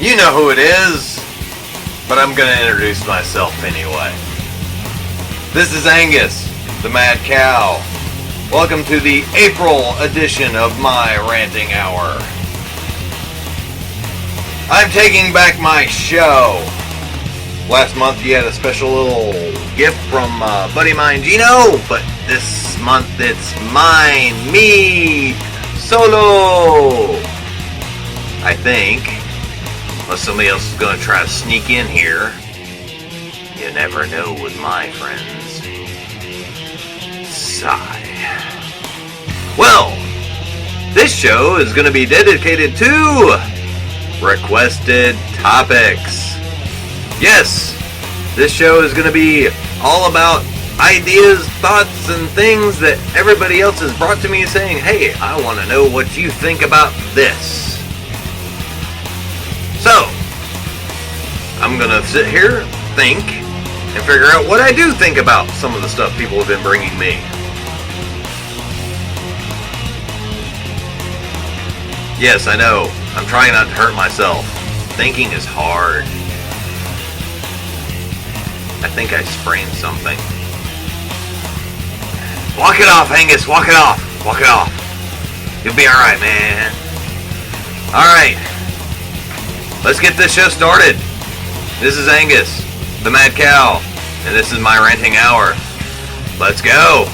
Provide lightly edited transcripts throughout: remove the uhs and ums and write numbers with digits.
You know who it is, but I'm gonna introduce myself anyway. This is Angus, the Mad Cow. Welcome to the April edition of my Ranting Hour. I'm taking back my show. Last month you had a special little gift from a buddy of mine, Gino, but this month it's mine, me, solo. I think. Unless somebody else is going to try to sneak in here. You never know with my friends. Sigh. Well, this show is going to be dedicated to requested topics. Yes, this show is going to be all about ideas, thoughts, and things that everybody else has brought to me saying, hey, I want to know what you think about this. So, I'm going to sit here, think, and figure out what I do think about some of the stuff people have been bringing me. Yes, I know. I'm trying not to hurt myself. Thinking is hard. I think I sprained something. Walk it off, Angus. Walk it off. Walk it off. You'll be alright, man. Alright. Let's get this show started. This is Angus, the Mad Cow, and this is my Ranting Hour. Let's go.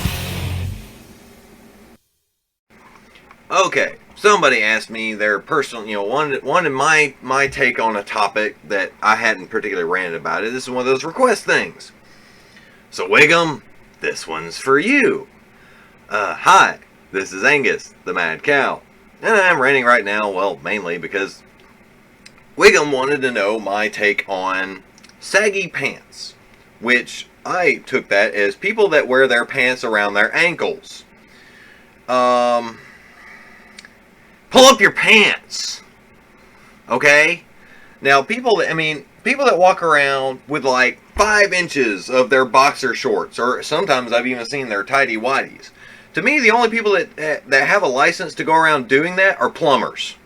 Okay, somebody asked me their personal, wanted my take on a topic that I hadn't particularly ranted about. This is one of those request things. So Wiggum, this one's for you. Hi, this is Angus, the Mad Cow, and I'm ranting right now, well, mainly because Wiggum wanted to know my take on saggy pants, which I took that as people that wear their pants around their ankles. Pull up your pants, okay? Now, people that walk around with like 5 inches of their boxer shorts, or sometimes I've even seen their tighty whities. To me, the only people that have a license to go around doing that are plumbers,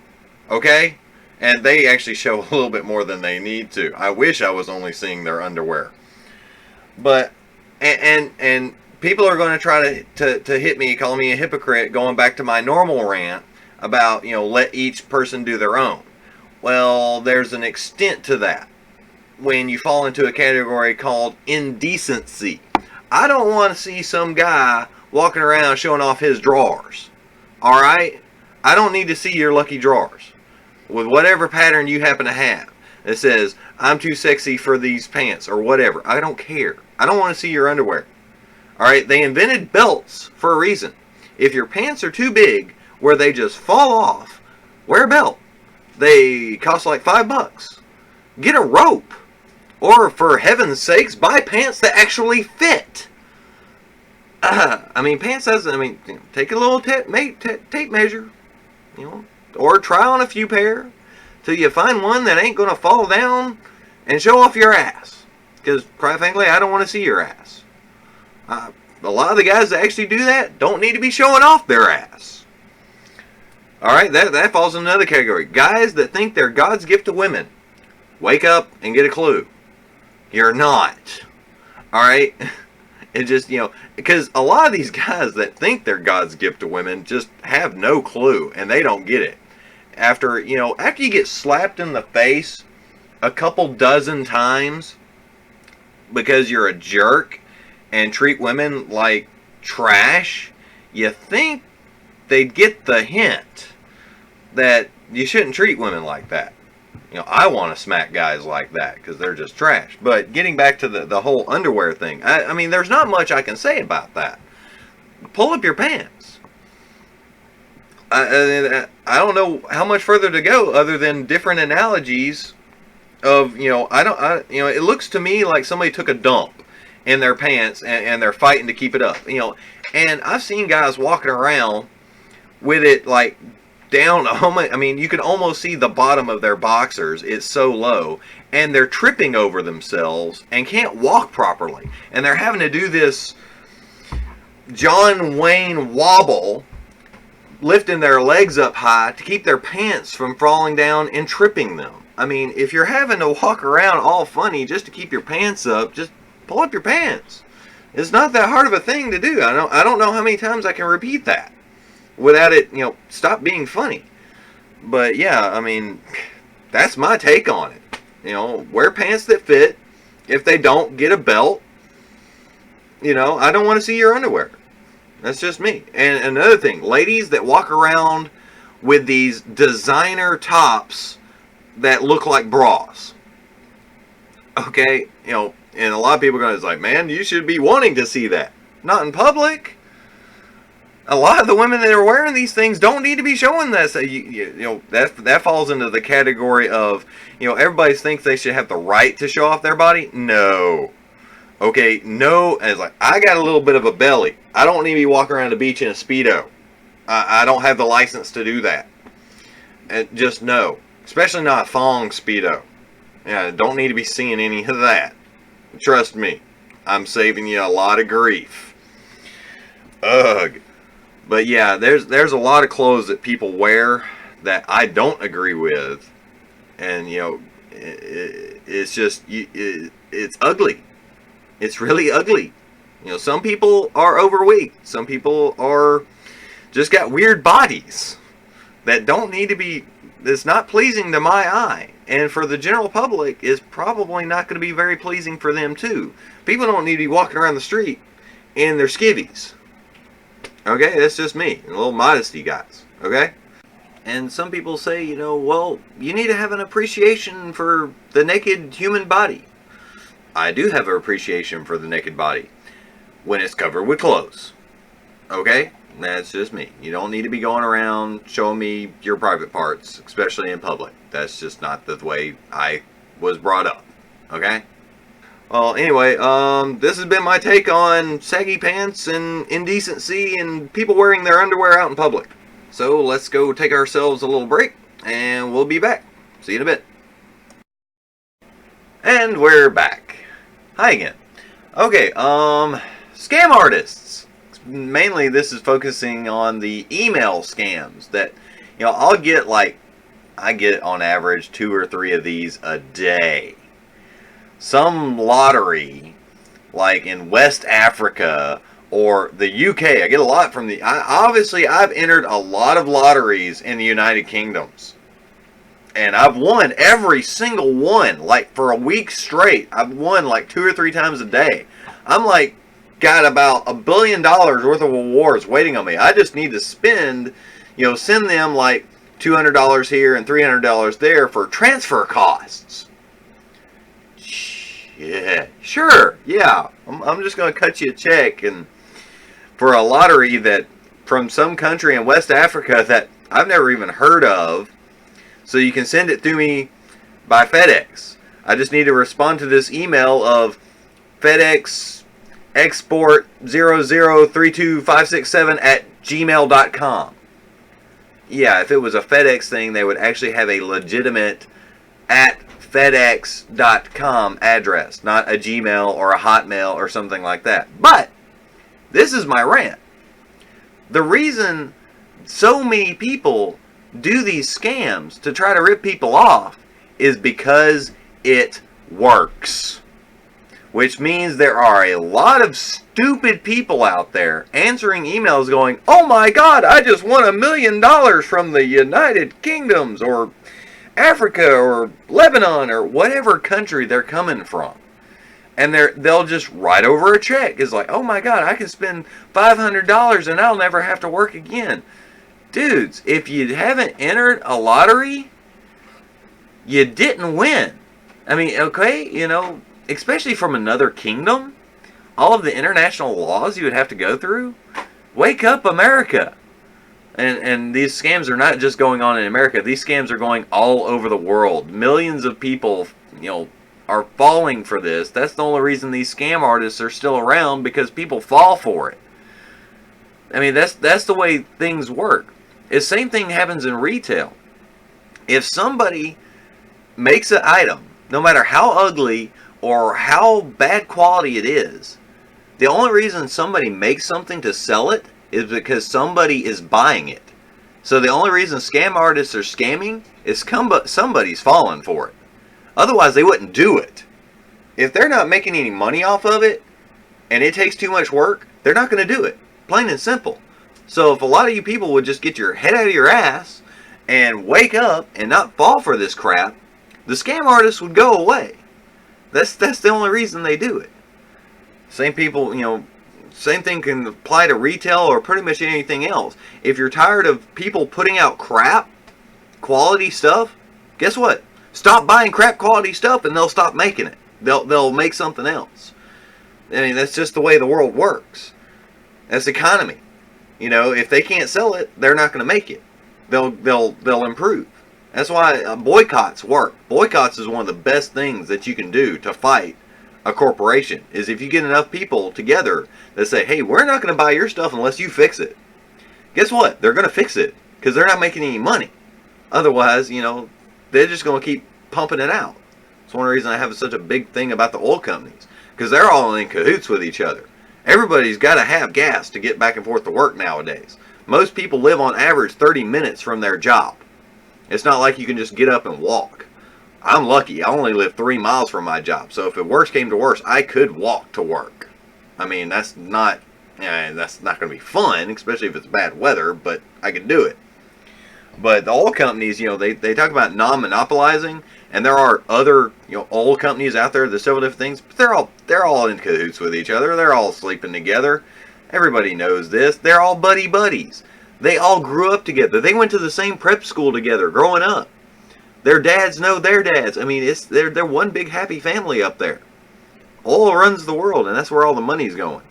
okay? And they actually show a little bit more than they need to. I wish I was only seeing their underwear. But, and people are going to try to hit me, call me a hypocrite, going back to my normal rant about, let each person do their own. Well, there's an extent to that when you fall into a category called indecency. I don't want to see some guy walking around showing off his drawers. Alright? I don't need to see your lucky drawers. With whatever pattern you happen to have that says, I'm too sexy for these pants, or whatever. I don't care. I don't want to see your underwear. Alright, they invented belts for a reason. If your pants are too big, where they just fall off, wear a belt. They cost like $5. Get a rope. Or, for heaven's sakes, buy pants that actually fit. Pants doesn't, take a little tape measure, or try on a few pair till you find one that ain't going to fall down and show off your ass. Because, quite frankly, I don't want to see your ass. A lot of the guys that actually do that don't need to be showing off their ass. Alright, that falls in another category. Guys that think they're God's gift to women. Wake up and get a clue. You're not. Alright? It just, because a lot of these guys that think they're God's gift to women just have no clue, and they don't get it. After you get slapped in the face a couple dozen times because you're a jerk and treat women like trash, you think they'd get the hint that you shouldn't treat women like that. I want to smack guys like that because they're just trash. But getting back to the whole underwear thing, there's not much I can say about that. Pull up your pants. I don't know how much further to go other than different analogies of, it looks to me like somebody took a dump in their pants and they're fighting to keep it up. And I've seen guys walking around with it like down, you can almost see the bottom of their boxers. It's so low, and they're tripping over themselves and can't walk properly, and they're having to do this John Wayne wobble, lifting their legs up high to keep their pants from falling down and tripping them. I mean, if you're having to walk around all funny just to keep your pants up, just pull up your pants. It's not that hard of a thing to do. I don't know how many times I can repeat that without it, stop being funny. But yeah, I mean, that's my take on it. Wear pants that fit. If they don't, get a belt. I don't want to see your underwear. That's just me. And another thing, ladies that walk around with these designer tops that look like bras. Okay, and a lot of people are going to say, man, you should be wanting to see that. Not in public. A lot of the women that are wearing these things don't need to be showing that. So that falls into the category of, everybody thinks they should have the right to show off their body. No. Okay, no. It's like, I got a little bit of a belly. I don't need to be walking around the beach in a Speedo. I don't have the license to do that. And just no. Especially not a thong Speedo. Yeah, don't need to be seeing any of that. Trust me. I'm saving you a lot of grief. Ugh. But yeah, there's a lot of clothes that people wear that I don't agree with. And, it's just, it's ugly. It's really ugly. Some people are overweight. Some people are just got weird bodies that don't need to be, that's not pleasing to my eye. And for the general public, is probably not going to be very pleasing for them too. People don't need to be walking around the street in their skivvies. Okay, that's just me. A little modesty, guys. Okay? And some people say, well, you need to have an appreciation for the naked human body. I do have an appreciation for the naked body when it's covered with clothes. Okay? That's just me. You don't need to be going around showing me your private parts, especially in public. That's just not the way I was brought up. Okay? Well, anyway, this has been my take on saggy pants and indecency and people wearing their underwear out in public. So let's go take ourselves a little break, and we'll be back. See you in a bit. And we're back. Hi again. Okay, scam artists. Mainly this is focusing on the email scams that, I'll get I get on average 2 or 3 of these a day. Some lottery, like in West Africa or the UK. I get a lot from obviously I've entered a lot of lotteries in the United Kingdoms. And I've won every single one, like for a week straight. I've won like 2 or 3 times a day. I'm got about $1 billion worth of awards waiting on me. I just need to spend, send them like $200 here and $300 there for transfer costs. Yeah, sure, yeah. I'm just going to cut you a check and for a lottery that from some country in West Africa that I've never even heard of. So you can send it to me by FedEx. I just need to respond to this email of FedEx export 0032567 @gmail.com. Yeah, if it was a FedEx thing, they would actually have a legitimate @FedEx.com address, not a Gmail or a Hotmail or something like that. But this is my rant. The reason so many people do these scams to try to rip people off is because it works. Which means there are a lot of stupid people out there answering emails going, oh my God, I just won $1 million from the United Kingdoms or Africa or Lebanon or whatever country they're coming from. And they'll just write over a check. It's like, oh my God, I can spend $500 and I'll never have to work again. Dudes, if you haven't entered a lottery, you didn't win. I mean, okay, especially from another kingdom, all of the international laws you would have to go through. Wake up, America. And these scams are not just going on in America. These scams are going all over the world. Millions of people, are falling for this. That's the only reason these scam artists are still around, because people fall for it. I mean, that's the way things work. The same thing happens in retail. If somebody makes an item, no matter how ugly or how bad quality it is, the only reason somebody makes something to sell it is because somebody is buying it. So the only reason scam artists are scamming is somebody's falling for it. Otherwise, they wouldn't do it. If they're not making any money off of it, and it takes too much work, they're not going to do it. Plain and simple. So if a lot of you people would just get your head out of your ass and wake up and not fall for this crap, the scam artists would go away. That's the only reason they do it. Same people, same thing can apply to retail or pretty much anything else. If you're tired of people putting out crap, quality stuff, guess what? Stop buying crap quality stuff and they'll stop making it. They'll make something else. I mean, that's just the way the world works. That's the economy. If they can't sell it, they're not going to make it. They'll improve. That's why boycotts work. Boycotts is one of the best things that you can do to fight a corporation. Is if you get enough people together that say, hey, we're not going to buy your stuff unless you fix it. Guess what? They're going to fix it because they're not making any money. Otherwise, they're just going to keep pumping it out. It's one reason I have such a big thing about the oil companies, because they're all in cahoots with each other. Everybody's got to have gas to get back and forth to work nowadays. Most people live on average 30 minutes from their job. It's not like you can just get up and walk. I'm lucky. I only live 3 miles from my job. So if the worst came to worst, I could walk to work. I mean, that's not going to be fun, especially if it's bad weather, but I could do it. But the oil companies, they talk about non-monopolizing, and there are other, oil companies out there that sell different things, but they're all in cahoots with each other. They're all sleeping together. Everybody knows this. They're all buddies. They all grew up together. They went to the same prep school together growing up. Their dads know their dads. I mean, they're one big happy family up there. Oil runs the world, and that's where all the money's going.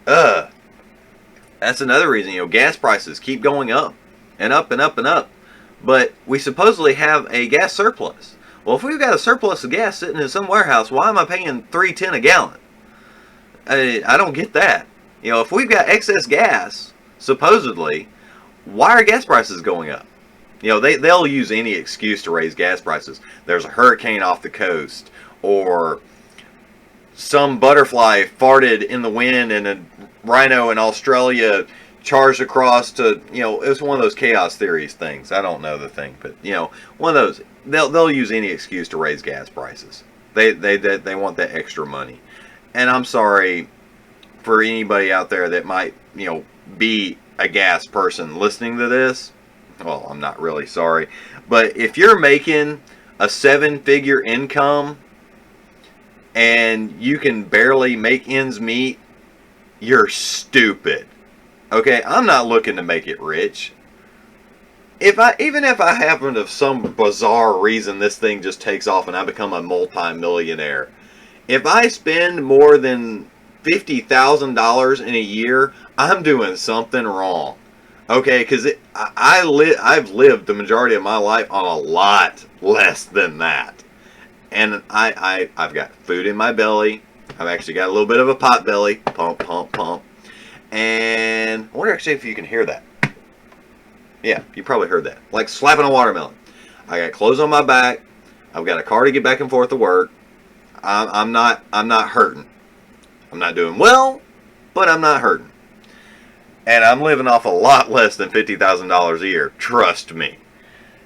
That's another reason, gas prices keep going up and up and up and up. But we supposedly have a gas surplus. Well, if we've got a surplus of gas sitting in some warehouse, why am I paying $3.10 a gallon? I don't get that. If we've got excess gas, supposedly, why are gas prices going up? They'll use any excuse to raise gas prices. There's a hurricane off the coast, or some butterfly farted in the wind and a rhino in Australia charged across to, it's one of those chaos theories things. I don't know the thing, but, one of those. They'll use any excuse to raise gas prices. They want that extra money. And I'm sorry for anybody out there that might, be a gas person listening to this. Well, I'm not really sorry. But if you're making a 7-figure income and you can barely make ends meet, you're stupid. Okay, I'm not looking to make it rich. Even if I happen to, some bizarre reason, this thing just takes off and I become a multi-millionaire, if I spend more than $50,000 in a year, I'm doing something wrong. Okay, because I've lived the majority of my life on a lot less than that, and I've got food in my belly. I've actually got a little bit of a pot belly, pump, pump, pump, and I wonder actually if you can hear that. Yeah, you probably heard that. Like slapping a watermelon. I got clothes on my back. I've got a car to get back and forth to work. I'm not hurting. I'm not doing well, but I'm not hurting. And I'm living off a lot less than $50,000 a year. Trust me.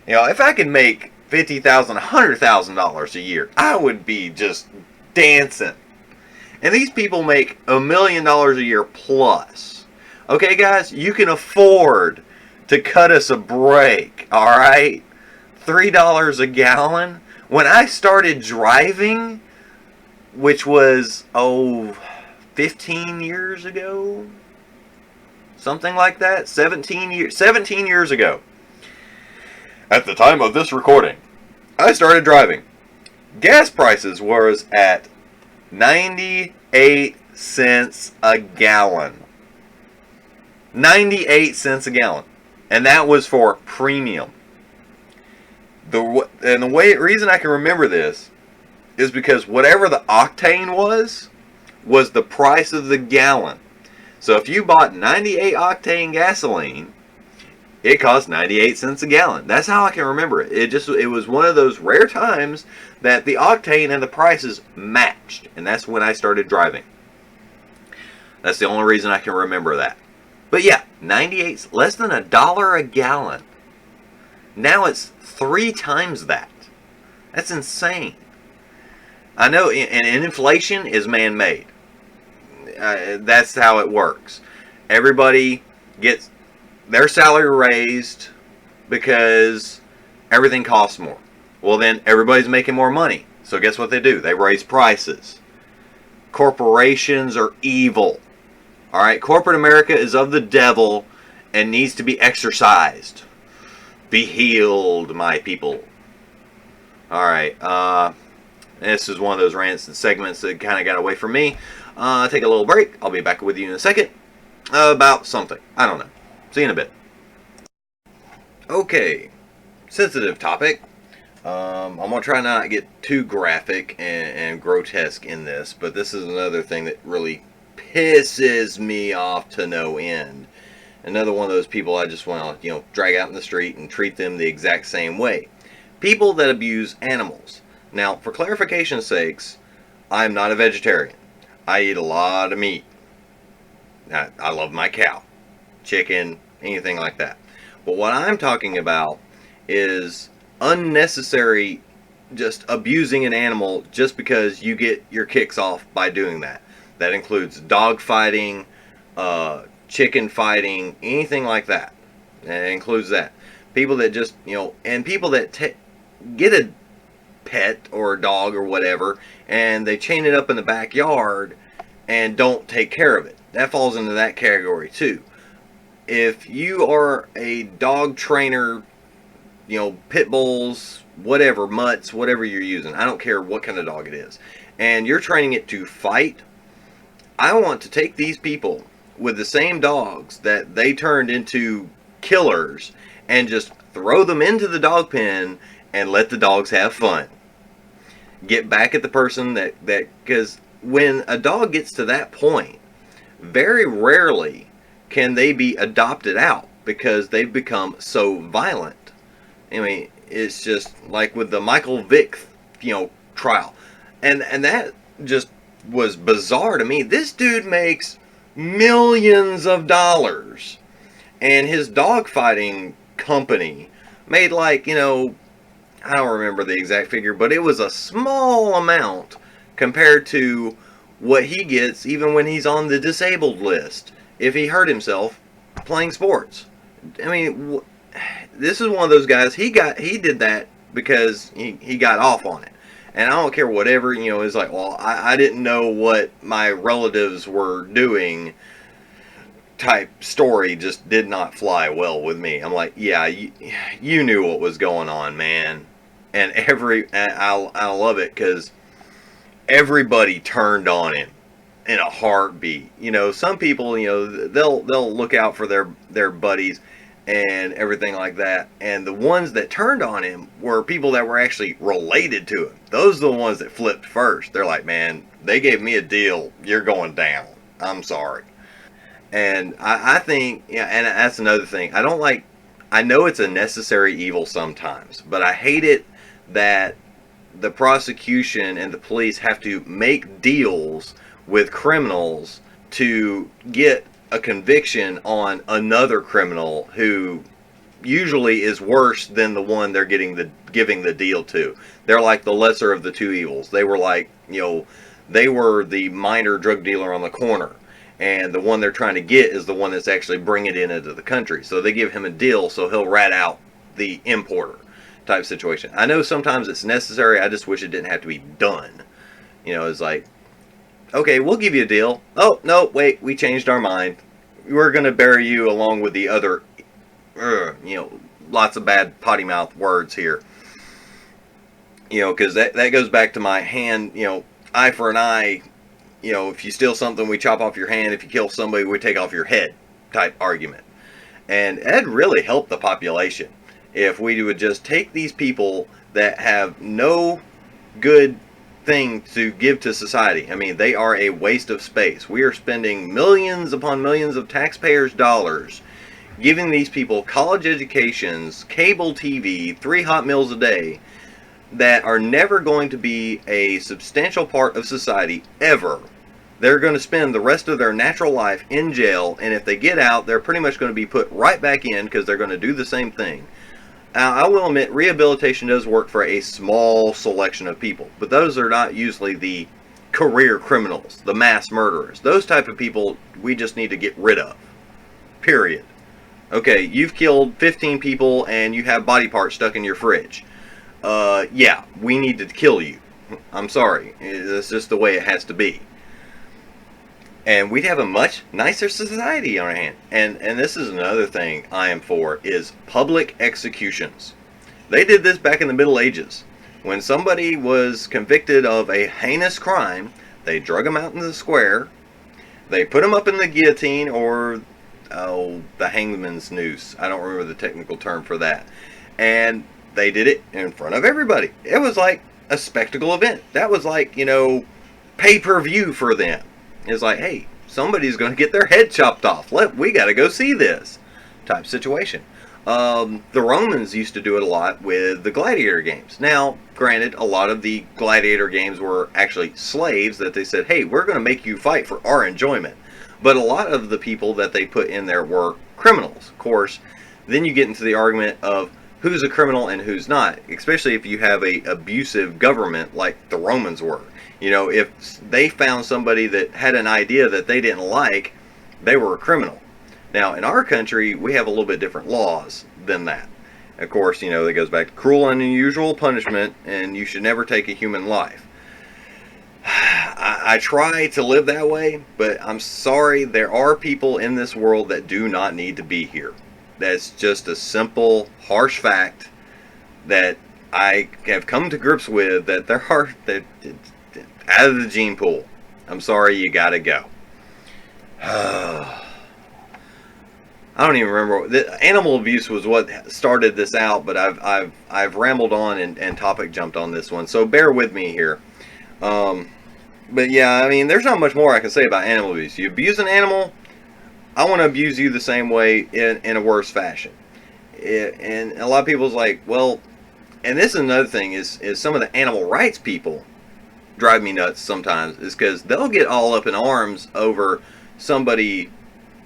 If I could make $50,000, $100,000 a year, I would be just dancing. And these people make $1 million a year plus. Okay, guys, you can afford to cut us a break, all right? $3 a gallon. When I started driving, which was, 15 years ago? Something like that? 17 years ago. At the time of this recording, I started driving. Gas prices was at 98 cents a gallon. 98 cents a gallon. And that was for premium. Reason I can remember this is because whatever the octane was the price of the gallon. So if you bought 98 octane gasoline, it cost 98 cents a gallon. That's how I can remember it. It was one of those rare times that the octane and the prices matched. And that's when I started driving. That's the only reason I can remember that. But yeah, 98, less than $1 a gallon. Now it's 3 times that. That's insane. I know, and inflation is man-made. That's how it works. Everybody gets their salary raised because everything costs more. Well, then everybody's making more money. So guess what they do? They raise prices. Corporations are evil. All right, corporate America is of the devil and needs to be exorcised. Be healed, my people. All right, this is one of those rants and segments that kind of got away from me. Take a little break. I'll be back with you in a second about something. I don't know. See you in a bit. Okay, sensitive topic. I'm going to try not to get too graphic and grotesque in this, but this is another thing that really pisses me off to no end. Another one of those people I just want to, drag out in the street and treat them the exact same way. People that abuse animals. Now, for clarification's sakes, I'm not a vegetarian. I eat a lot of meat. I love my cow, chicken, anything like that. But what I'm talking about is unnecessary just abusing an animal just because you get your kicks off by doing that. That includes dog fighting, chicken fighting, anything like that. It includes that. People that just, and people that get a pet or a dog or whatever, and they chain it up in the backyard and don't take care of it. That falls into that category too. If you are a dog trainer, pit bulls, whatever, mutts, whatever you're using, I don't care what kind of dog it is, and you're training it to fight, I want to take these people with the same dogs that they turned into killers and just throw them into the dog pen and let the dogs have fun. Get back at the person because when a dog gets to that point, very rarely can they be adopted out because they've become so violent. I mean, it's just like with the Michael Vick, trial. And that just was bizarre to me. This dude makes millions of dollars. And his dog fighting company made I don't remember the exact figure, but it was a small amount compared to what he gets even when he's on the disabled list if he hurt himself playing sports. I mean, this is one of those guys, he did that because he got off on it. And I don't care whatever, it's like, well, I didn't know what my relatives were doing type story just did not fly well with me. I'm like, yeah, you knew what was going on, man. And I love it because everybody turned on him in a heartbeat. Some people, they'll look out for their buddies and everything like that. And the ones that turned on him were people that were actually related to him. Those are the ones that flipped first. They're like, man, they gave me a deal. You're going down. I'm sorry. And I think, and that's another thing. I know it's a necessary evil sometimes, but I hate it that the prosecution and the police have to make deals with criminals to get a conviction on another criminal who usually is worse than the one they're giving the deal to. They're like the lesser of the two evils. They were like, they were the minor drug dealer on the corner, and the one they're trying to get is the one that's actually bringing it into the country. So they give him a deal so he'll rat out the importer type situation. I know sometimes it's necessary. I just wish it didn't have to be done. It's like, okay, we'll give you a deal. Oh, no, wait, we changed our mind. We're going to bury you along with the other, lots of bad potty mouth words here. Because that goes back to my hand, eye for an eye. If you steal something, we chop off your hand. If you kill somebody, we take off your head type argument. And that'd really help the population if we would just take these people that have no good thing to give to society. I mean, they are a waste of space. We are spending millions upon millions of taxpayers' dollars giving these people college educations, cable TV, 3 hot meals a day that are never going to be a substantial part of society ever. They're going to spend the rest of their natural life in jail, and if they get out, they're pretty much going to be put right back in because they're going to do the same thing. I will admit, rehabilitation does work for a small selection of people, but those are not usually the career criminals, the mass murderers. Those type of people we just need to get rid of. Period. Okay, you've killed 15 people and you have body parts stuck in your fridge. Yeah, we need to kill you. I'm sorry. It's just the way it has to be. And we'd have a much nicer society on our hand. And this is another thing I am for, is public executions. They did this back in the Middle Ages. When somebody was convicted of a heinous crime, they drug them out in the square, they put them up in the guillotine, or the hangman's noose. I don't remember the technical term for that. And they did it in front of everybody. It was like a spectacle event. That was like, pay-per-view for them. It's like, hey, somebody's going to get their head chopped off. We got to go see this type situation. The Romans used to do it a lot with the gladiator games. Now, granted, a lot of the gladiator games were actually slaves that they said, hey, we're going to make you fight for our enjoyment. But a lot of the people that they put in there were criminals. Of course, then you get into the argument of who's a criminal and who's not, especially if you have a abusive government like the Romans were. If they found somebody that had an idea that they didn't like, they were a criminal. Now, in our country, we have a little bit different laws than that. Of course, that goes back to cruel and unusual punishment, and you should never take a human life. I try to live that way, but I'm sorry, there are people in this world that do not need to be here. That's just a simple, harsh fact that I have come to grips with, that there are... out of the gene pool. I'm sorry, you gotta go. I don't even remember. Animal abuse was what started this out, but I've rambled on and topic jumped on this one, so bear with me here. But yeah, I mean, there's not much more I can say about animal abuse. You abuse an animal, I want to abuse you the same way in a worse fashion. And a lot of people's like, well, and this is another thing, is some of the animal rights people drive me nuts sometimes, is because they'll get all up in arms over somebody,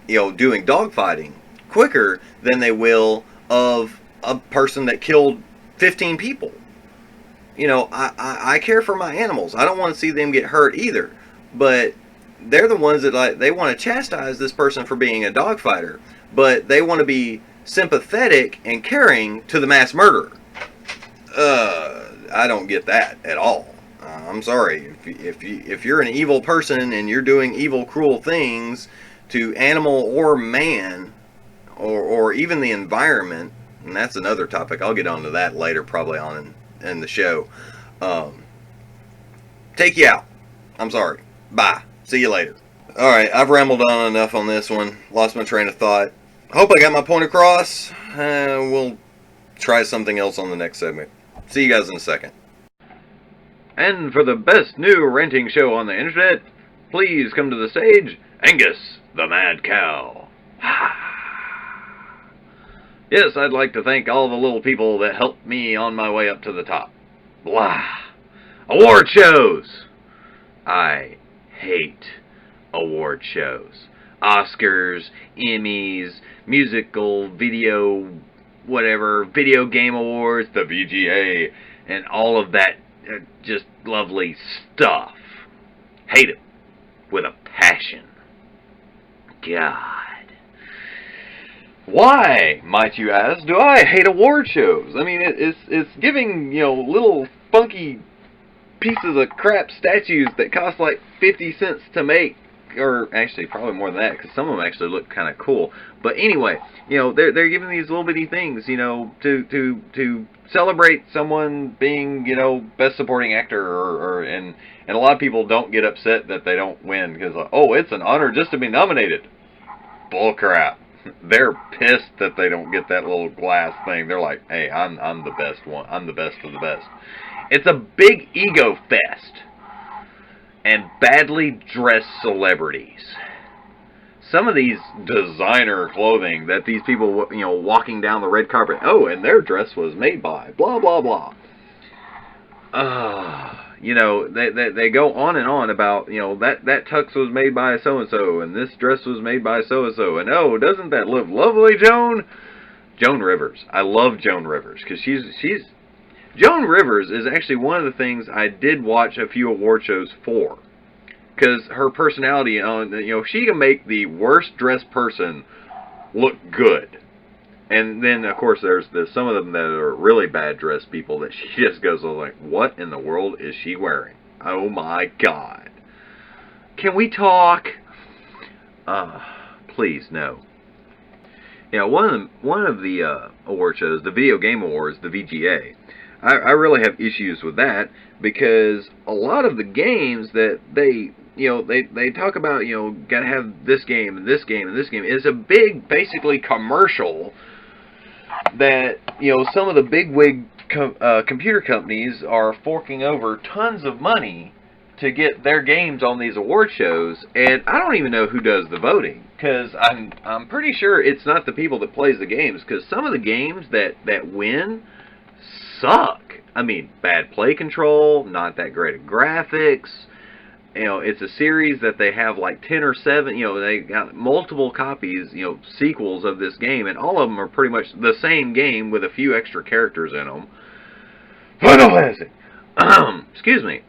doing dogfighting quicker than they will of a person that killed 15 people. I care for my animals. I don't want to see them get hurt either. But they're the ones that they want to chastise this person for being a dogfighter, but they want to be sympathetic and caring to the mass murderer. I don't get that at all. I'm sorry. If you're an evil person and you're doing evil, cruel things to animal or man, or even the environment, and that's another topic. I'll get onto that later, probably on in the show. Take you out. I'm sorry. Bye. See you later. Alright, I've rambled on enough on this one. Lost my train of thought. Hope I got my point across. We'll try something else on the next segment. See you guys in a second. And for the best new ranting show on the internet, please come to the stage, Angus the Mad Cow. Yes, I'd like to thank all the little people that helped me on my way up to the top. Blah. Award shows! I hate award shows. Oscars, Emmys, musical, video, whatever, video game awards, the VGA, and all of that just lovely stuff. Hate it with a passion. God. Why, might you ask, do I hate award shows? I mean, it's giving, little funky pieces of crap statues that cost like 50 cents to make, or actually probably more than that, because some of them actually look kind of cool. But anyway, they're giving these little bitty things, to celebrate someone being, best supporting actor, and a lot of people don't get upset that they don't win because, it's an honor just to be nominated. Bullcrap. They're pissed that they don't get that little glass thing. They're like, hey, I'm the best one. I'm the best of the best. It's a big ego fest. And badly dressed celebrities. Some of these designer clothing that these people, walking down the red carpet, and their dress was made by blah, blah, blah. They go on and on about, that tux was made by so-and-so, and this dress was made by so-and-so, and doesn't that look lovely, Joan? Joan Rivers. I love Joan Rivers because Joan Rivers is actually one of the things I did watch a few award shows for, because her personality, she can make the worst dressed person look good. And then, of course, there's some of them that are really bad dressed people that she just goes like, what in the world is she wearing? Oh my God. Can we talk? Please, no. One of the award shows, the Video Game Awards, the VGA, I really have issues with that, because a lot of the games that they talk about, gotta have this game and this game and this game, is a big, basically, commercial that, some of the bigwig computer companies are forking over tons of money to get their games on these award shows, and I don't even know who does the voting, because I'm pretty sure it's not the people that plays the games, because some of the games that win suck. I mean, bad play control, not that great at graphics. It's a series that they have like 10 or 7, they got multiple copies, sequels of this game, and all of them are pretty much the same game with a few extra characters in them. Excuse me.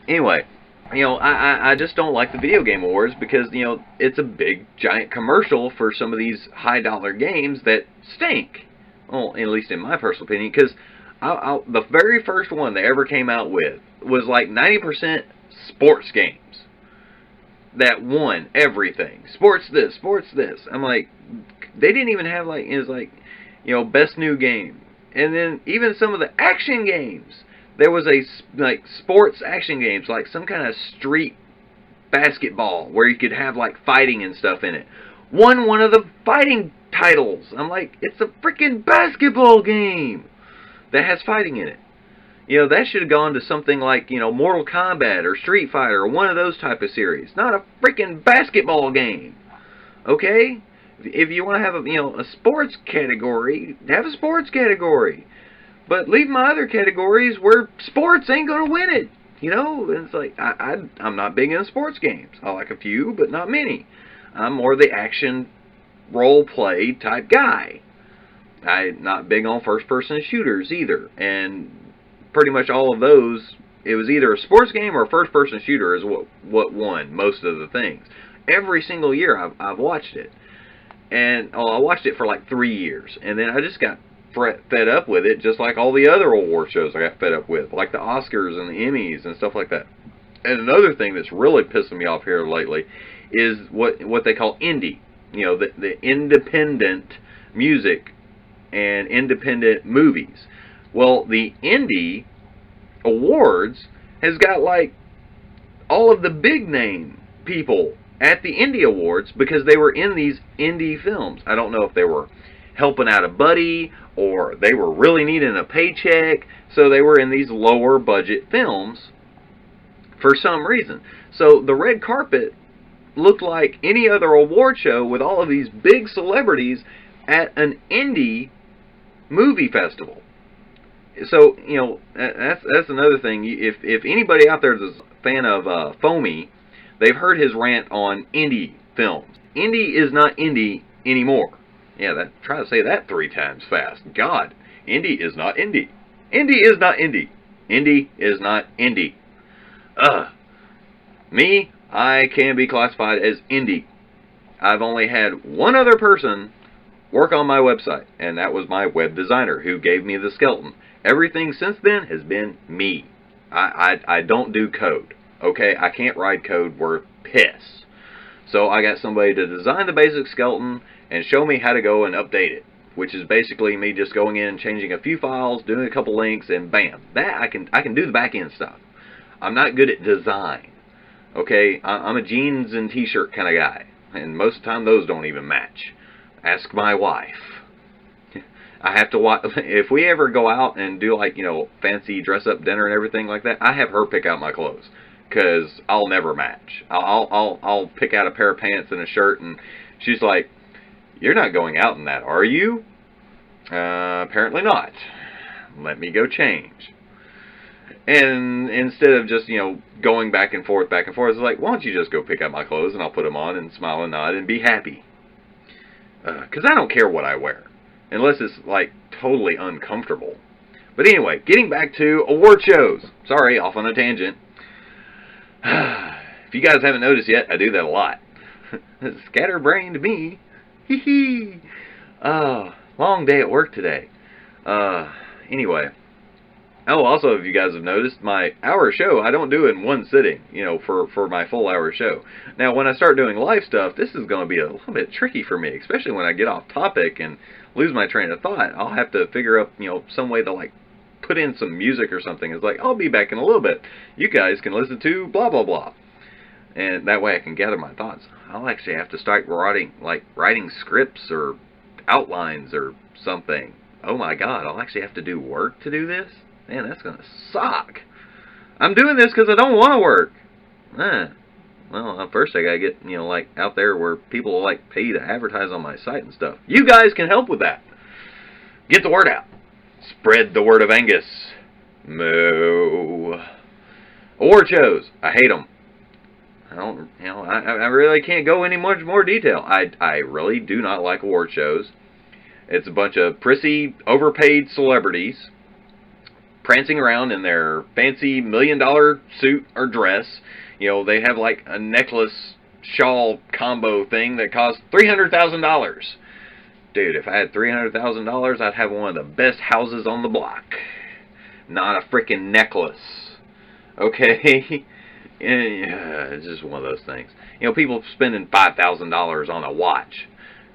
Anyway, I just don't like the Video Game Awards because, it's a big, giant commercial for some of these high-dollar games that stink. Well, at least in my personal opinion, because the very first one they ever came out with was like 90% sports games that won everything. Sports this, sports this. I'm like, they didn't even have like, it was like, best new game. And then even some of the action games, there was like sports action games, like some kind of street basketball where you could have like fighting and stuff in it. Won one of the fighting titles. I'm like, it's a freaking basketball game that has fighting in it. That should have gone to something like, Mortal Kombat or Street Fighter or one of those type of series. Not a freaking basketball game. Okay? If you want to have a sports category, have a sports category. But leave my other categories where sports ain't going to win it. It's like, I'm not big into sports games. I like a few, but not many. I'm more the action role play type guy. I'm not big on first-person shooters either. And pretty much all of those, it was either a sports game or a first-person shooter is what won most of the things. Every single year I've watched it. And I watched it for like 3 years. And then I just got fed up with it, just like all the other award shows I got fed up with, like the Oscars and the Emmys and stuff like that. And another thing that's really pissing me off here lately is what they call indie. The independent music and independent movies. Well, the Indie Awards has got like all of the big name people at the Indie Awards because they were in these indie films. I don't know if they were helping out a buddy or they were really needing a paycheck, so they were in these lower budget films for some reason. So the red carpet looked like any other award show with all of these big celebrities at an indie movie festival. So, that's another thing. If anybody out there is a fan of Foamy, they've heard his rant on indie films. Indie is not indie anymore. Yeah, try to say that 3 times fast. God, indie is not indie. Indie is not indie. Indie is not indie. Me, I can be classified as indie. I've only had one other person work on my website, and that was my web designer who gave me the skeleton. Everything since then has been me. I don't do code. Okay, I can't write code worth piss. So I got somebody to design the basic skeleton and show me how to go and update it, which is basically me just going in and changing a few files, doing a couple links, and bam. That I can do the back end stuff. I'm not good at design. Okay, I'm a jeans and t-shirt kind of guy, and most of the time those don't even match. Ask my wife. I have to watch, if we ever go out and do like, fancy dress-up dinner and everything like that, I have her pick out my clothes, because I'll never match. I'll pick out a pair of pants and a shirt, and she's like, "You're not going out in that, are you?" Apparently not. Let me go change. And instead of just, going back and forth, it's like, why don't you just go pick out my clothes, and I'll put them on and smile and nod and be happy. Because I don't care what I wear. unless it's like totally uncomfortable. But anyway, getting back to award shows. Sorry, off on a tangent. If you guys haven't noticed yet, I do that a lot. Scatterbrained me. Hee hee. Long day at work today. Anyway. Oh, also, if you guys have noticed, my hour show, I don't do it in one sitting, for my full hour show. Now, when I start doing live stuff, this is going to be a little bit tricky for me, especially when I get off topic and lose my train of thought. I'll have to figure out, some way to, like, put in some music or something. It's like, I'll be back in a little bit. You guys can listen to blah, blah, blah. And that way I can gather my thoughts. I'll actually have to start writing scripts or outlines or something. Oh my God, I'll actually have to do work to do this? Man, that's going to suck. I'm doing this because I don't want to work. Well, first I got to get, out there where people will, pay to advertise on my site and stuff. You guys can help with that. Get the word out. Spread the word of Angus. Moo. Award shows. I hate them. I really can't go into much more detail. I really do not like award shows. It's a bunch of prissy, overpaid celebrities prancing around in their fancy $1 million suit or dress. They have like a necklace shawl combo thing that costs $300,000. Dude, if I had $300,000, I'd have one of the best houses on the block. Not a freaking necklace. Okay? It's just one of those things. People spending $5,000 on a watch.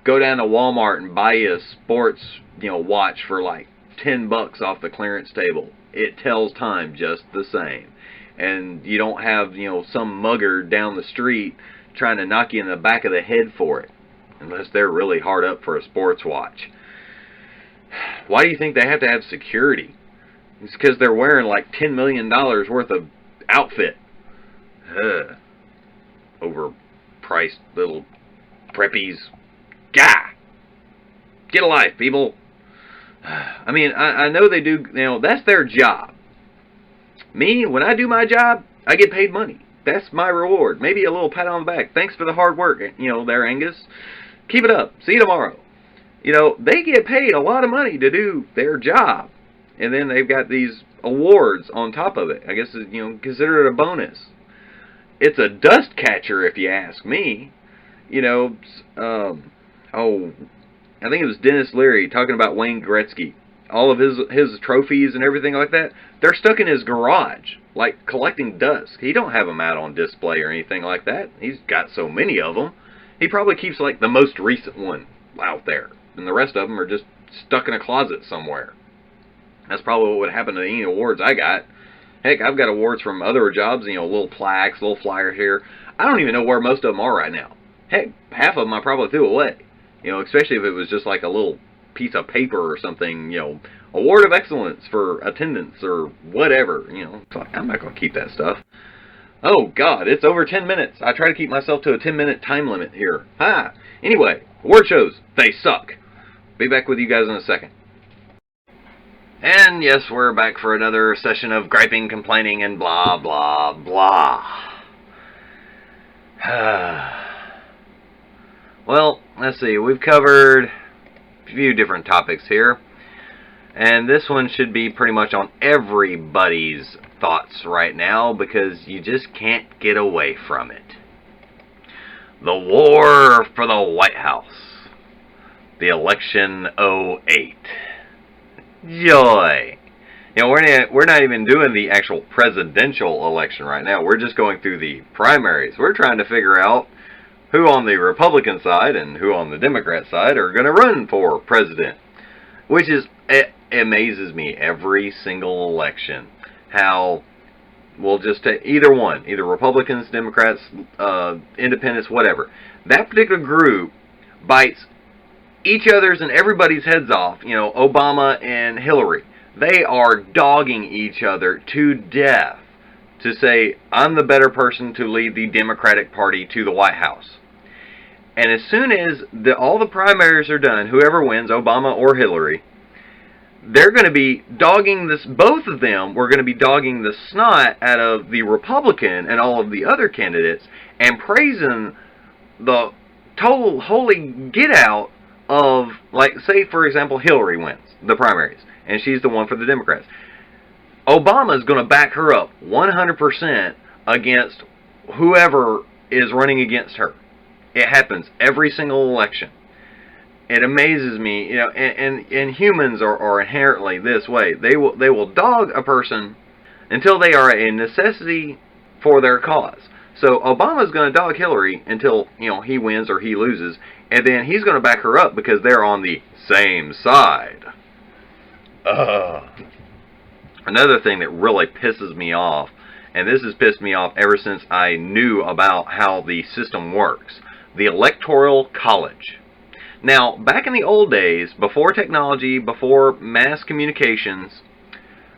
Go down to Walmart and buy you a sports, watch for like $10 off the clearance table. It tells time just the same. And you don't have, some mugger down the street trying to knock you in the back of the head for it. Unless they're really hard up for a sports watch. Why do you think they have to have security? It's because they're wearing like $10 million worth of outfit. Overpriced little preppies. Gah! Get a life, people. I mean, I know they do, that's their job. Me, when I do my job, I get paid money. That's my reward. Maybe a little pat on the back. Thanks for the hard work, there, Angus. Keep it up. See you tomorrow. They get paid a lot of money to do their job. And then they've got these awards on top of it. I guess, consider it a bonus. It's a dust catcher, if you ask me. I think it was Dennis Leary talking about Wayne Gretzky. All of his trophies and everything like that, they're stuck in his garage, like collecting dust. He don't have them out on display or anything like that. He's got so many of them. He probably keeps like the most recent one out there. And the rest of them are just stuck in a closet somewhere. That's probably what would happen to any awards I got. Heck, I've got awards from other jobs, little plaques, little flyers here. I don't even know where most of them are right now. Heck, half of them I probably threw away. Especially if it was just like a little piece of paper or something, award of excellence for attendance or whatever, I'm not going to keep that stuff. Oh, God, it's over 10 minutes. I try to keep myself to a 10-minute time limit here. Anyway, award shows, they suck. Be back with you guys in a second. And yes, we're back for another session of griping, complaining, and blah, blah, blah. Well, let's see, we've covered a few different topics here, and this one should be pretty much on everybody's thoughts right now because you just can't get away from it. The war for the White House. The election '08. Joy. We're not even doing the actual presidential election right now. We're just going through the primaries. We're trying to figure out who on the Republican side and who on the Democrat side are going to run for president. Which it amazes me every single election. How we'll just take either one. Either Republicans, Democrats, Independents, whatever. That particular group bites each other's and everybody's heads off. Obama and Hillary. They are dogging each other to death to say, I'm the better person to lead the Democratic Party to the White House. And as soon as all the primaries are done, whoever wins, Obama or Hillary, they're going to be dogging this, both of them were going to be dogging the snot out of the Republican and all of the other candidates and praising the total holy get out of, like, say, for example, Hillary wins the primaries, and she's the one for the Democrats. Obama's going to back her up 100% against whoever is running against her. It happens every single election. It amazes me, you know, and humans are inherently this way. They will dog a person until they are a necessity for their cause. So Obama's going to dog Hillary until, you know, he wins or he loses, and then he's going to back her up because they're on the same side. Another thing that really pisses me off, and this has pissed me off ever since I knew about how the system works, the Electoral College. Now, back in the old days, before technology, before mass communications,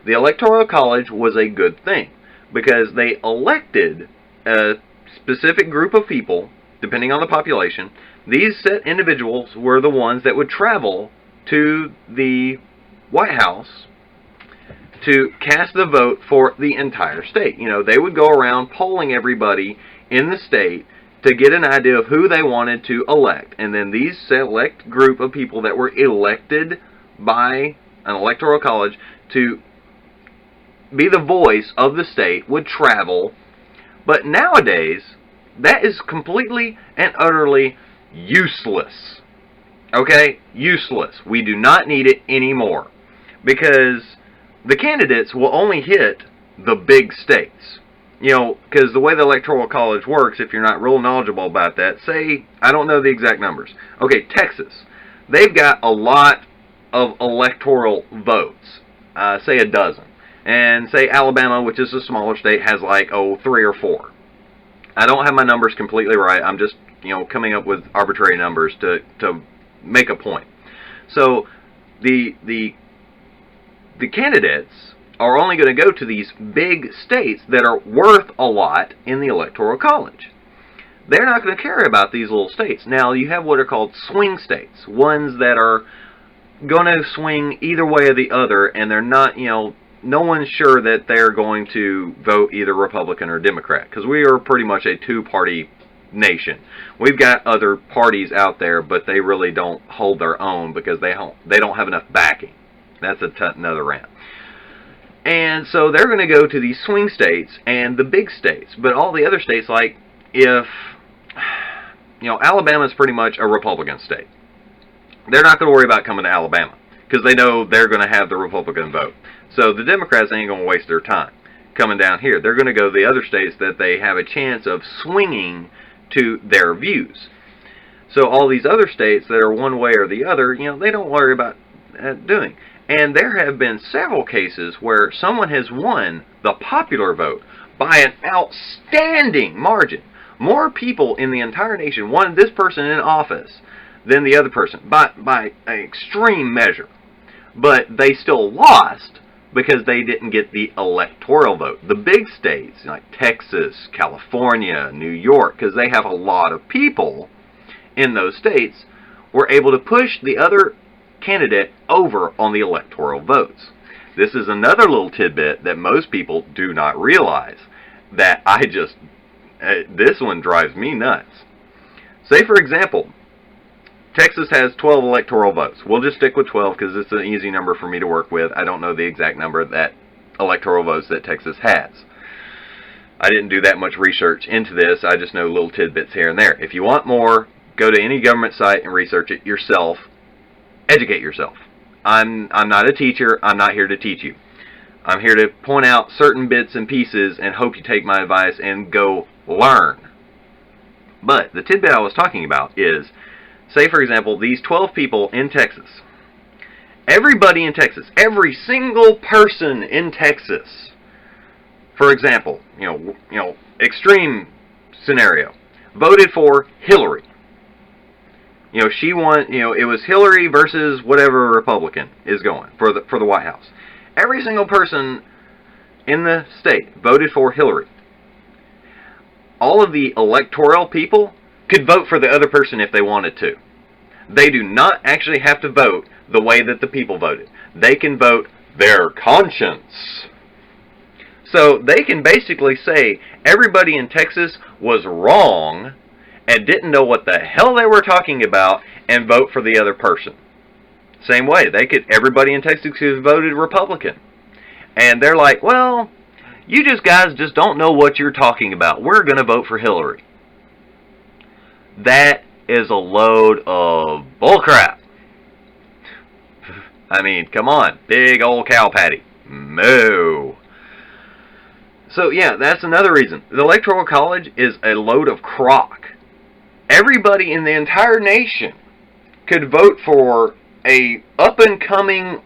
the Electoral College was a good thing because they elected a specific group of people, depending on the population. These set individuals were the ones that would travel to the White House to cast the vote for the entire state. You know, they would go around polling everybody in the state to get an idea of who they wanted to elect. And then these select group of people that were elected by an electoral college to be the voice of the state would travel. But nowadays, that is completely and utterly useless. Okay? Useless. We do not need it anymore. Because the candidates will only hit the big states. You know, because the way the Electoral College works, if you're not real knowledgeable about that, say, I don't know the exact numbers. Okay, Texas. They've got a lot of electoral votes. Say a dozen. And say Alabama, which is a smaller state, has like, 3 or 4. I don't have my numbers completely right. I'm just, you know, coming up with arbitrary numbers to make a point. So, the candidates are only going to go to these big states that are worth a lot in the Electoral College. They're not going to care about these little states. Now, you have what are called swing states, ones that are going to swing either way or the other, and they're not, you know, no one's sure that they're going to vote either Republican or Democrat, because we are pretty much a two-party nation. We've got other parties out there, but they really don't hold their own because they don't have enough backing. That's another rant. And so they're going to go to these swing states and the big states. But all the other states, like if, you know, Alabama's pretty much a Republican state. They're not going to worry about coming to Alabama because they know they're going to have the Republican vote. So the Democrats ain't going to waste their time coming down here. They're going to go to the other states that they have a chance of swinging to their views. So all these other states that are one way or the other, you know, they don't worry about doing. And there have been several cases where someone has won the popular vote by an outstanding margin. More people in the entire nation wanted this person in office than the other person by an extreme measure. But they still lost because they didn't get the electoral vote. The big states like Texas, California, New York, because they have a lot of people in those states, were able to push the other candidate over on the electoral votes. This is another little tidbit that most people do not realize that this one drives me nuts. Say, for example, Texas has 12 electoral votes. We'll just stick with 12 because it's an easy number for me to work with. I don't know the exact number that electoral votes that Texas has. I didn't do that much research into this. I just know little tidbits here and there. If you want more, go to any government site and research it yourself. Educate yourself. I'm not a teacher. I'm not here to teach you. I'm here to point out certain bits and pieces and hope you take my advice and go learn. But the tidbit I was talking about is, say for example, these 12 people in Texas. Everybody in Texas, every single person in Texas, for example, you know, extreme scenario, voted for Hillary. You know, she won, you know, it was Hillary versus whatever Republican is going for the White House. Every single person in the state voted for Hillary. All of the electoral people could vote for the other person if they wanted to. They do not actually have to vote the way that the people voted. They can vote their conscience. So they can basically say everybody in Texas was wrong and didn't know what the hell they were talking about and vote for the other person. Same way, everybody in Texas could have voted Republican. And they're like, well, you guys just don't know what you're talking about. We're going to vote for Hillary. That is a load of bullcrap. I mean, come on. Big old cow patty. Moo. So, yeah, that's another reason. The Electoral College is a load of crock. Everybody in the entire nation could vote for a up-and-coming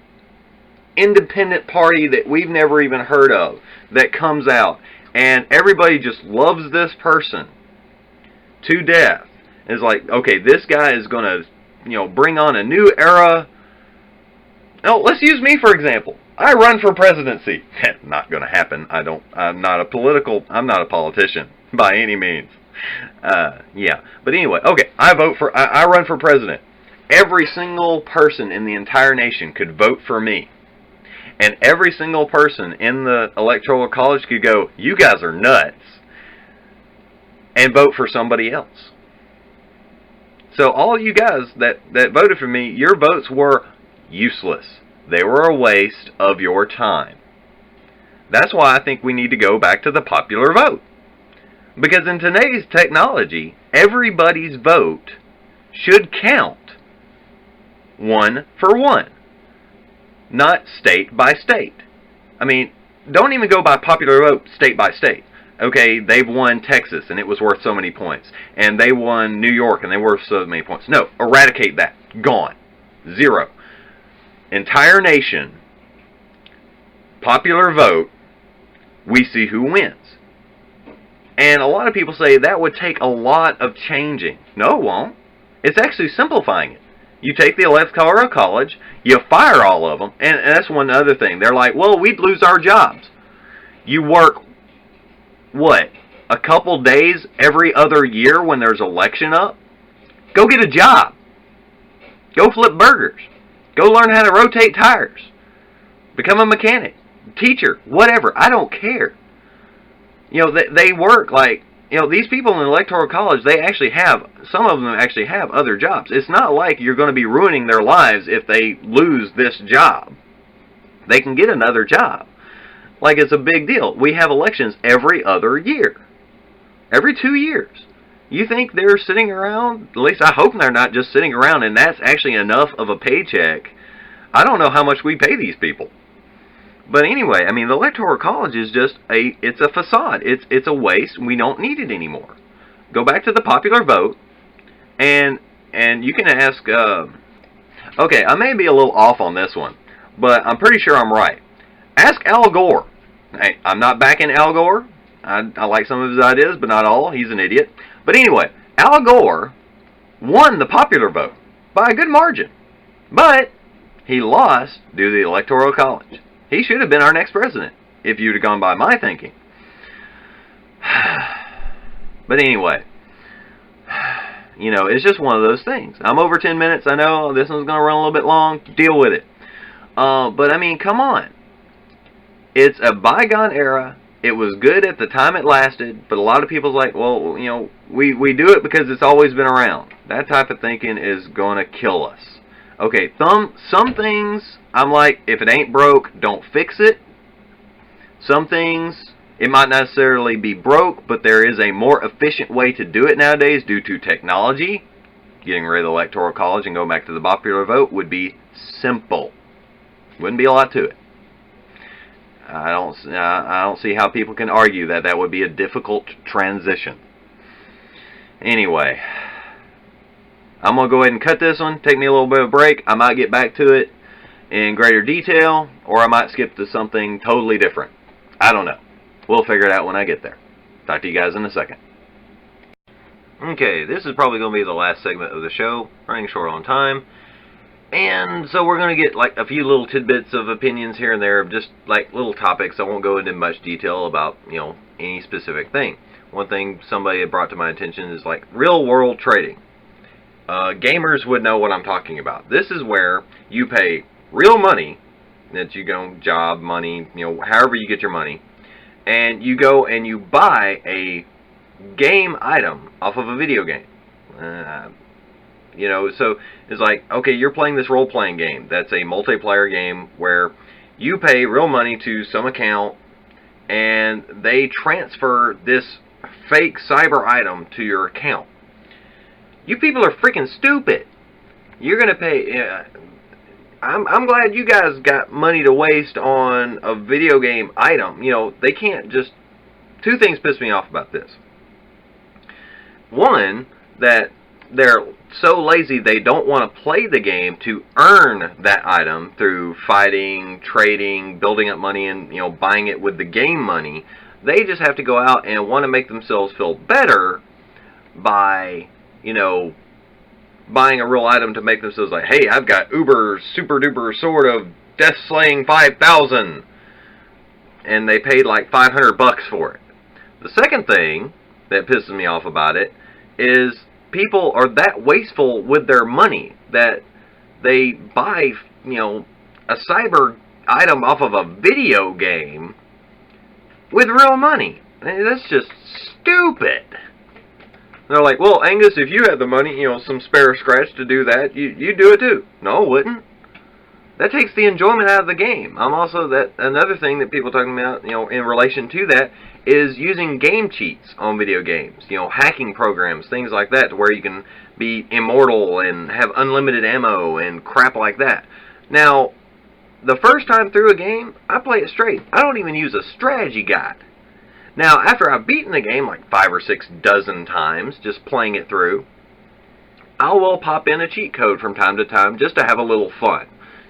independent party that we've never even heard of that comes out. And everybody just loves this person to death. It's like, okay, this guy is going to, bring on a new era. Now, let's use me for example. I run for presidency. Not going to happen. I'm not a politician by any means. Yeah. But anyway, okay, I run for president. Every single person in the entire nation could vote for me. And every single person in the Electoral College could go, you guys are nuts, and vote for somebody else. So all you guys that voted for me, your votes were useless. They were a waste of your time. That's why I think we need to go back to the popular vote. Because in today's technology, everybody's vote should count one for one, not state by state. I mean, don't even go by popular vote state by state. Okay, they've won Texas and it was worth so many points. And they won New York and they were worth so many points. No, eradicate that. Gone. Zero. Entire nation, popular vote, we see who wins. And a lot of people say that would take a lot of changing. No, it won't. It's actually simplifying it. You take the Electoral College, you fire all of them, and that's one other thing. They're like, well, we'd lose our jobs. You work, what, a couple days every other year when there's election up? Go get a job. Go flip burgers. Go learn how to rotate tires. Become a mechanic, teacher, whatever. I don't care. They work like, these people in the Electoral College, some of them actually have other jobs. It's not like you're going to be ruining their lives if they lose this job. They can get another job. Like, it's a big deal. We have elections every other year. Every 2 years. You think they're sitting around? At least I hope they're not just sitting around and that's actually enough of a paycheck. I don't know how much we pay these people. But anyway, I mean, the Electoral College is just it's a facade. It's a waste. We don't need it anymore. Go back to the popular vote, and you can ask, okay, I may be a little off on this one, but I'm pretty sure I'm right. Ask Al Gore. Hey, I'm not backing Al Gore. I like some of his ideas, but not all. He's an idiot. But anyway, Al Gore won the popular vote by a good margin, but he lost due to the Electoral College. He should have been our next president, if you'd have gone by my thinking. But anyway, it's just one of those things. I'm over 10 minutes. I know this one's going to run a little bit long. Deal with it. But I mean, come on. It's a bygone era. It was good at the time it lasted, but a lot of people's like, well, we do it because it's always been around. That type of thinking is going to kill us. Okay, some things, I'm like, if it ain't broke, don't fix it. Some things, it might not necessarily be broke, but there is a more efficient way to do it nowadays due to technology. Getting rid of the Electoral College and going back to the popular vote would be simple. Wouldn't be a lot to it. I don't see how people can argue that would be a difficult transition. Anyway, I'm going to go ahead and cut this one. Take me a little bit of a break. I might get back to it in greater detail, or I might skip to something totally different. I don't know. We'll figure it out when I get there. Talk to you guys in a second. Okay, this is probably going to be the last segment of the show. Running short on time. And so we're going to get like a few little tidbits of opinions here and there, just like little topics. I won't go into much detail about, any specific thing. One thing somebody had brought to my attention is like real world trading. Gamers would know what I'm talking about. This is where you pay real money, that you go, job, money, however you get your money, and you go and you buy a game item off of a video game. So it's like, okay, you're playing this role-playing game. That's a multiplayer game where you pay real money to some account, and they transfer this fake cyber item to your account. You people are freaking stupid. You're gonna pay. I'm glad you guys got money to waste on a video game item. They can't just. Two things piss me off about this. One, that they're so lazy they don't want to play the game to earn that item through fighting, trading, building up money, and buying it with the game money. They just have to go out and want to make themselves feel better by buying a real item to make themselves like, hey, I've got uber super duper sword of death slaying 5,000, and they paid like $500 for it. The second thing that pisses me off about it is people are that wasteful with their money that they buy, a cyber item off of a video game with real money. That's just stupid. They're like, well, Angus, if you had the money, some spare scratch to do that, you do it too. No, I wouldn't. That takes the enjoyment out of the game. Another thing that people are talking about, in relation to that, is using game cheats on video games. Hacking programs, things like that, to where you can be immortal and have unlimited ammo and crap like that. Now, the first time through a game, I play it straight. I don't even use a strategy guide. Now, after I've beaten the game like 5 or 6 dozen times, just playing it through, I will pop in a cheat code from time to time just to have a little fun.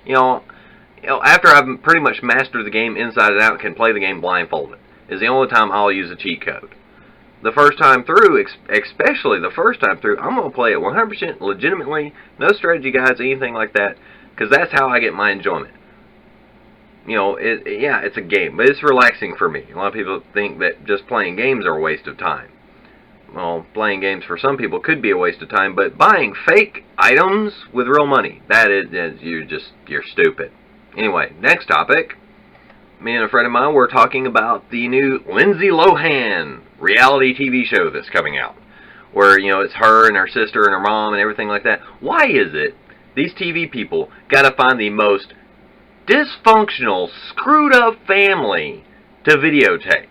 After I've pretty much mastered the game inside and out and can play the game blindfolded, is the only time I'll use a cheat code. The first time through, especially the first time through, I'm going to play it 100% legitimately, no strategy guides, anything like that, because that's how I get my enjoyment. It's a game, but it's relaxing for me. A lot of people think that just playing games are a waste of time. Well, playing games for some people could be a waste of time, but buying fake items with real money, you're stupid. Anyway, next topic. Me and a friend of mine were talking about the new Lindsay Lohan reality TV show that's coming out, where, it's her and her sister and her mom and everything like that. Why is it these TV people gotta find the most dysfunctional, screwed up family to videotape?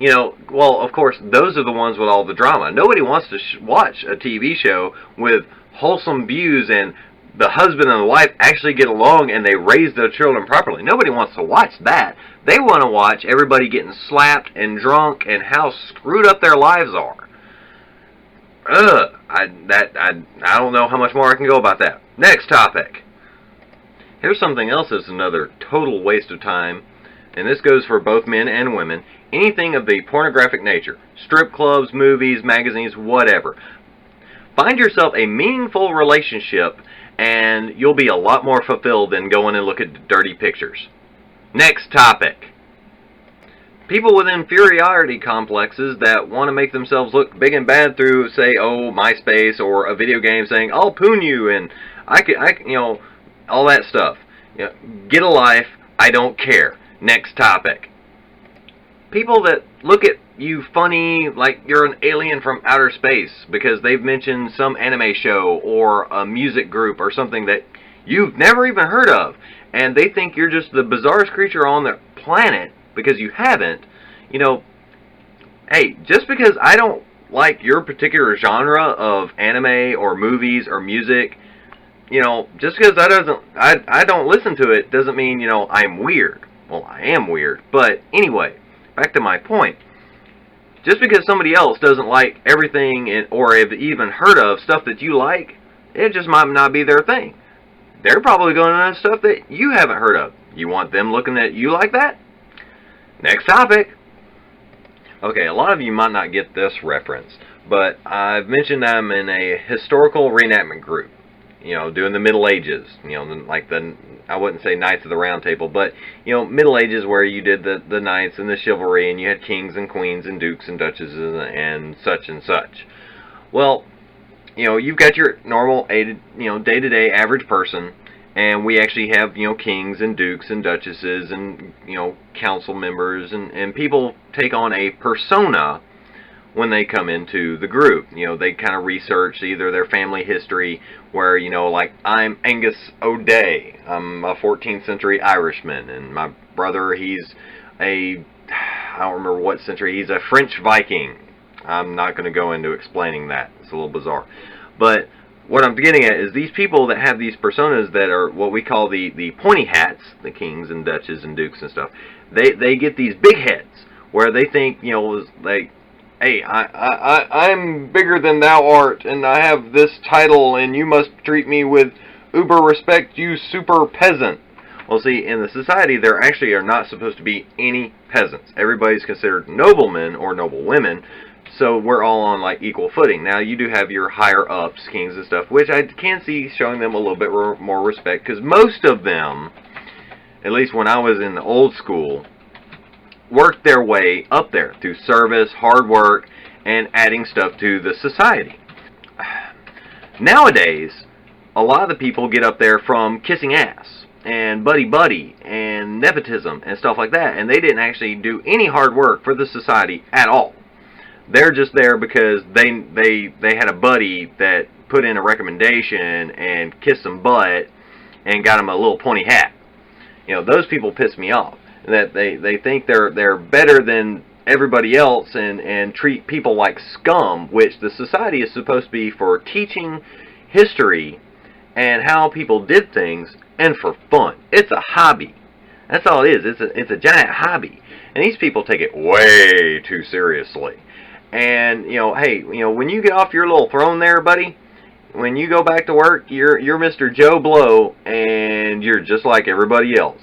Well, of course, those are the ones with all the drama. Nobody wants to watch a TV show with wholesome views and the husband and the wife actually get along and they raise their children properly. Nobody wants to watch that. They want to watch everybody getting slapped and drunk and how screwed up their lives are. I don't know how much more I can go about that. Next topic. Here's something else that's another total waste of time, and this goes for both men and women. Anything of the pornographic nature. Strip clubs, movies, magazines, whatever. Find yourself a meaningful relationship and you'll be a lot more fulfilled than going and look at dirty pictures. Next topic. People with inferiority complexes that want to make themselves look big and bad through, say, MySpace or a video game saying, I'll poon you and all that stuff. Get a life. I don't care. Next topic. People that look at you funny like you're an alien from outer space because they've mentioned some anime show or a music group or something that you've never even heard of, and they think you're just the bizarrest creature on the planet because you haven't. Hey, just because I don't like your particular genre of anime or movies or music, just because I don't listen to it doesn't mean, I'm weird. Well, I am weird, but anyway, back to my point. Just because somebody else doesn't like everything or have even heard of stuff that you like, it just might not be their thing. They're probably going to know stuff that you haven't heard of. You want them looking at you like that? Next topic. Okay, a lot of you might not get this reference, but I've mentioned I'm in a historical reenactment group. Doing the Middle Ages, I wouldn't say Knights of the Round Table, but, Middle Ages where you did the knights and the chivalry and you had kings and queens and dukes and duchesses and such and such. Well, you've got your normal, day-to-day average person, and we actually have, kings and dukes and duchesses and, council members and people take on a persona when they come into the group. They kind of research either their family history, where, like, I'm Angus O'Day. I'm a 14th century Irishman, and my brother, he's I don't remember what century, he's a French Viking. I'm not going to go into explaining that. It's a little bizarre. But what I'm getting at is these people that have these personas that are what we call the pointy hats, the kings and duchess and dukes and stuff, they get these big heads where they think, like, hey, I'm bigger than thou art, and I have this title, and you must treat me with uber respect, you super peasant. Well, see, in the society, there actually are not supposed to be any peasants. Everybody's considered noblemen or noblewomen, so we're all on, like, equal footing. Now, you do have your higher-ups, kings and stuff, which I can see showing them a little bit more respect, because most of them, at least when I was in the old school, worked their way up there through service, hard work, and adding stuff to the society. Nowadays, a lot of the people get up there from kissing ass and buddy and nepotism and stuff like that, and they didn't actually do any hard work for the society at all. They're just there because they had a buddy that put in a recommendation and kissed some butt and got him a little pointy hat. Those people piss me off. That they think they're better than everybody else and treat people like scum, which the society is supposed to be for teaching history and how people did things, and for fun. It's a hobby. That's all it is. It's a giant hobby. And these people take it way too seriously. And, hey, when you get off your little throne there, buddy, when you go back to work, you're Mr. Joe Blow, and you're just like everybody else.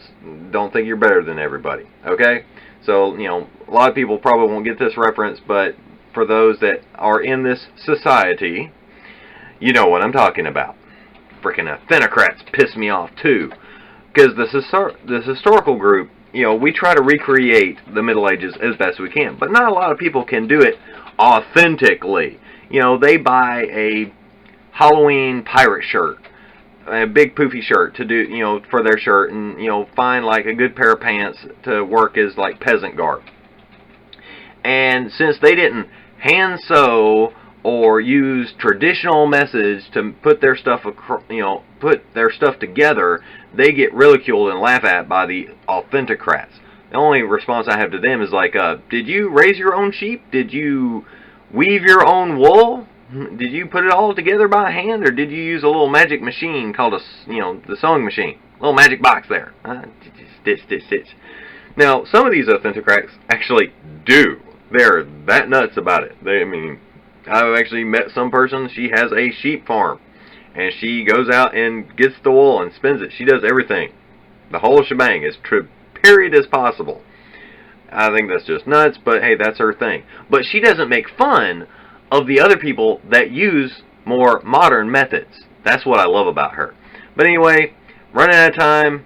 Don't think you're better than everybody, okay? So, a lot of people probably won't get this reference, but for those that are in this society, you know what I'm talking about. Freaking Athenocrats piss me off, too. Because the historical group, we try to recreate the Middle Ages as best we can, but not a lot of people can do it authentically. They buy a Halloween pirate shirt, a big poofy shirt to do, for their shirt, and, find like a good pair of pants to work as like peasant garb. And since they didn't hand sew or use traditional methods to put their stuff, together, they get ridiculed and laughed at by the Authenticrats. The only response I have to them is like, did you raise your own sheep? Did you weave your own wool? Did you put it all together by hand, or did you use a little magic machine called the sewing machine? A little magic box there. Stitch, stitch, stitch. Now, some of these Authenticrats actually do. They're that nuts about it. I've actually met some person, she has a sheep farm, and she goes out and gets the wool and spins it. She does everything. The whole shebang, as period as possible. I think that's just nuts, but hey, that's her thing. But she doesn't make fun of the other people that use more modern methods. That's what I love about her. But anyway, running out of time.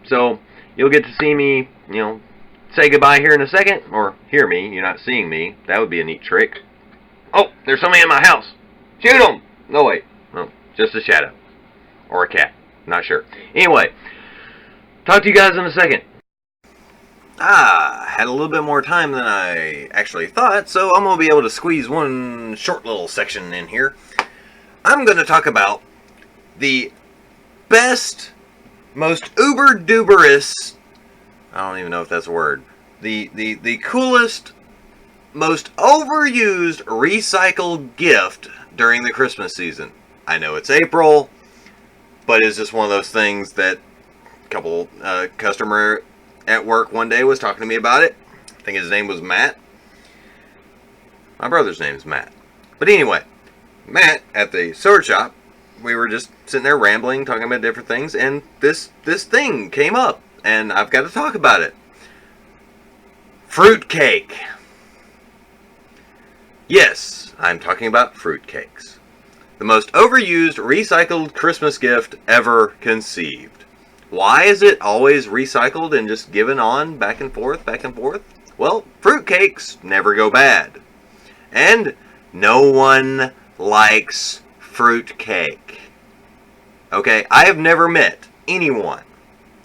So you'll get to see me, say goodbye here in a second, or hear me. You're not seeing me. That would be a neat trick. Oh, there's somebody in my house. Shoot him! No, wait. No, just a shadow. Or a cat. Not sure. Anyway, talk to you guys in a second. Had a little bit more time than I actually thought, so I'm going to be able to squeeze one short little section in here. I'm going to talk about the best, most uber-duberous, I don't even know if that's a word, the coolest, most overused recycled gift during the Christmas season. I know it's April, but it's just one of those things that a couple customer at work one day was talking to me about it. I think his name was Matt. My brother's name is Matt. But anyway, Matt at the sword shop, we were just sitting there rambling, talking about different things, and this thing came up, and I've got to talk about it. Fruitcake. Yes, I'm talking about fruitcakes. The most overused recycled Christmas gift ever conceived. Why is it always recycled and just given on back and forth, back and forth? Well, fruitcakes never go bad. And no one likes fruitcake. Okay, I have never met anyone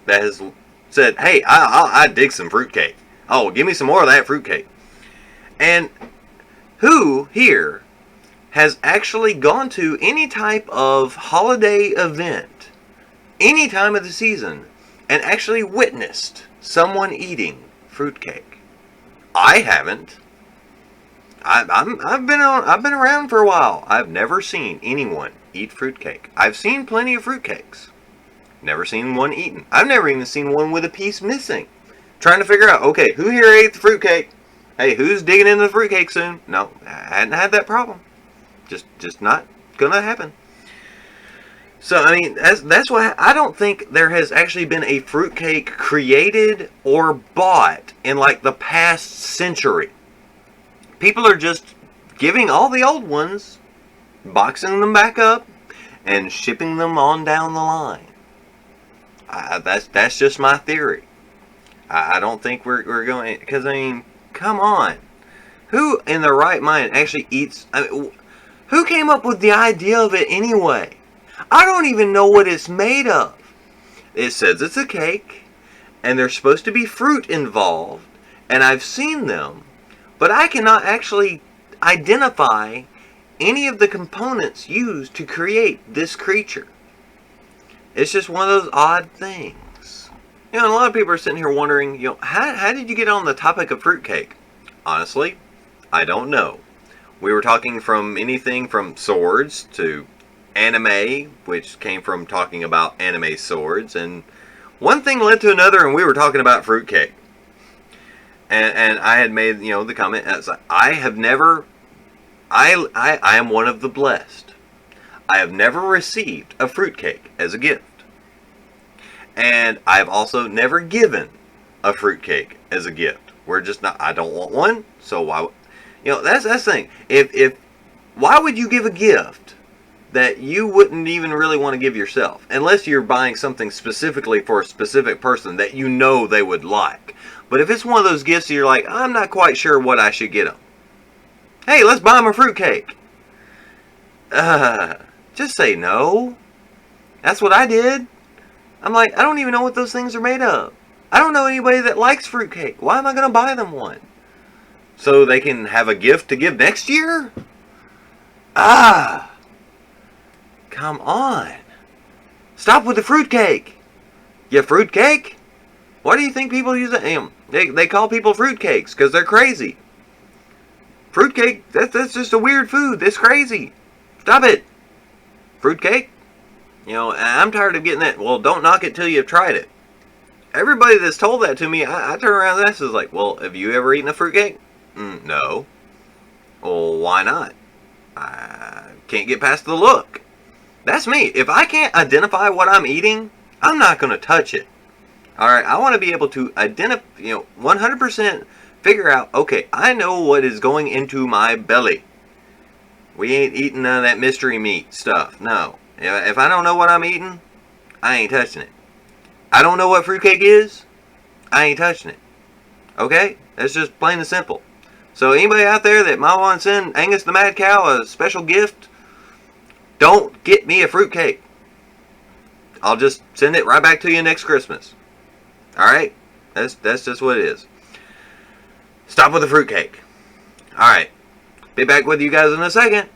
that has said, hey, I dig some fruitcake. Oh, give me some more of that fruitcake. And who here has actually gone to any type of holiday event, any time of the season, and actually witnessed someone eating fruitcake? I haven't. I've been around for a while. I've never seen anyone eat fruitcake. I've seen plenty of fruitcakes. Never seen one eaten. I've never even seen one with a piece missing. Trying to figure out, okay, who here ate the fruitcake? Hey, who's digging into the fruitcake soon? No, I hadn't had that problem. Just not gonna happen. So, I mean, that's why I don't think there has actually been a fruitcake created or bought in like the past century. People are just giving all the old ones, boxing them back up, and shipping them on down the line. That's just my theory. I don't think we're going, because I mean, come on, who in their right mind actually eats? I mean, who came up with the idea of it anyway? I don't even know what it's made of. It says it's a cake, and there's supposed to be fruit involved, and I've seen them, but I cannot actually identify any of the components used to create this creature. It's just one of those odd things. You know, a lot of people are sitting here wondering, you know, how did you get on the topic of fruitcake? Honestly, I don't know. We were talking from anything from swords to anime, which came from talking about anime swords, and one thing led to another, and we were talking about fruitcake. And I had made, you know, the comment, I have never, I am one of the blessed. I have never received a fruitcake as a gift. And I've also never given a fruitcake as a gift. We're just not, I don't want one, so why, you know, that's the thing. Why would you give a gift that you wouldn't even really want to give yourself? Unless you're buying something specifically for a specific person that you know they would like. But if it's one of those gifts that you're like, I'm not quite sure what I should get them. Hey, let's buy them a fruitcake. Just say no. That's what I did. I'm like, I don't even know what those things are made of. I don't know anybody that likes fruitcake. Why am I going to buy them one? So they can have a gift to give next year? Come on. Stop with the fruitcake. You fruitcake? Why do you think people use it? They call people fruitcakes because they're crazy. Fruitcake, that's just a weird food. That's crazy. Stop it. Fruitcake? You know, I'm tired of getting that. Well, don't knock it till you've tried it. Everybody that's told that to me, I turn around and ask, is like, well, have you ever eaten a fruitcake? No. Well, why not? I can't get past the look. That's me. If I can't identify what I'm eating, I'm not going to touch it. Alright, I want to be able to identify, 100% figure out, okay, I know what is going into my belly. We ain't eating none of that mystery meat stuff. No. If I don't know what I'm eating, I ain't touching it. I don't know what fruitcake is, I ain't touching it. Okay? That's just plain and simple. So anybody out there that might want to send Angus the Mad Cow a special gift, don't get me a fruitcake. I'll just send it right back to you next Christmas. Alright? That's just what it is. Stop with the fruitcake. Alright. Be back with you guys in a second.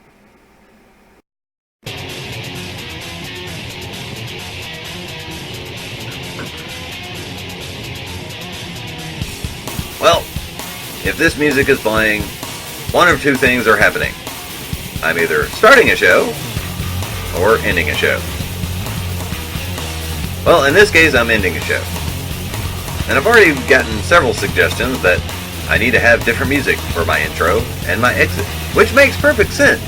Well, if this music is playing, one of two things are happening. I'm either starting a show or ending a show. Well, in this case, I'm ending a show. And I've already gotten several suggestions that I need to have different music for my intro and my exit, which makes perfect sense.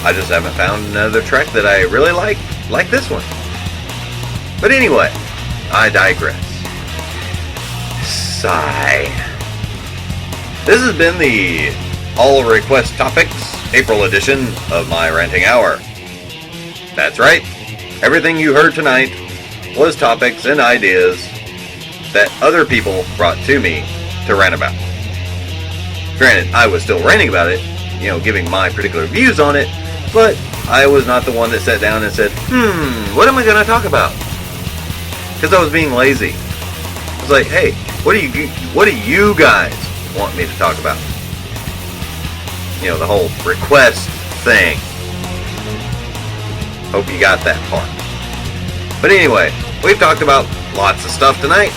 I just haven't found another track that I really like this one. But anyway, I digress. Sigh. This has been the All Request Topics April edition of my Ranting Hour. That's right. Everything you heard tonight was topics and ideas that other people brought to me to rant about. Granted, I was still ranting about it, giving my particular views on it, but I was not the one that sat down and said, what am I going to talk about? Because I was being lazy. I was like, hey, what do you guys want me to talk about? the whole request thing. Hope you got that part. But anyway, we've talked about lots of stuff tonight.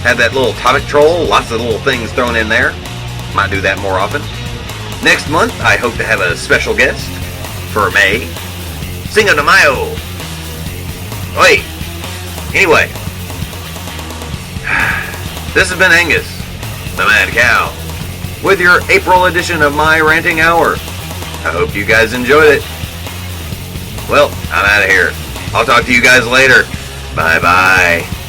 Had that little topic troll, lots of little things thrown in there. Might do that more often. Next month, I hope to have a special guest for May. Cinco de Mayo. Wait. Anyway, this has been Angus, the Mad Cow, with your April edition of my Ranting Hour. I hope you guys enjoyed it. Well, I'm out of here. I'll talk to you guys later. Bye-bye.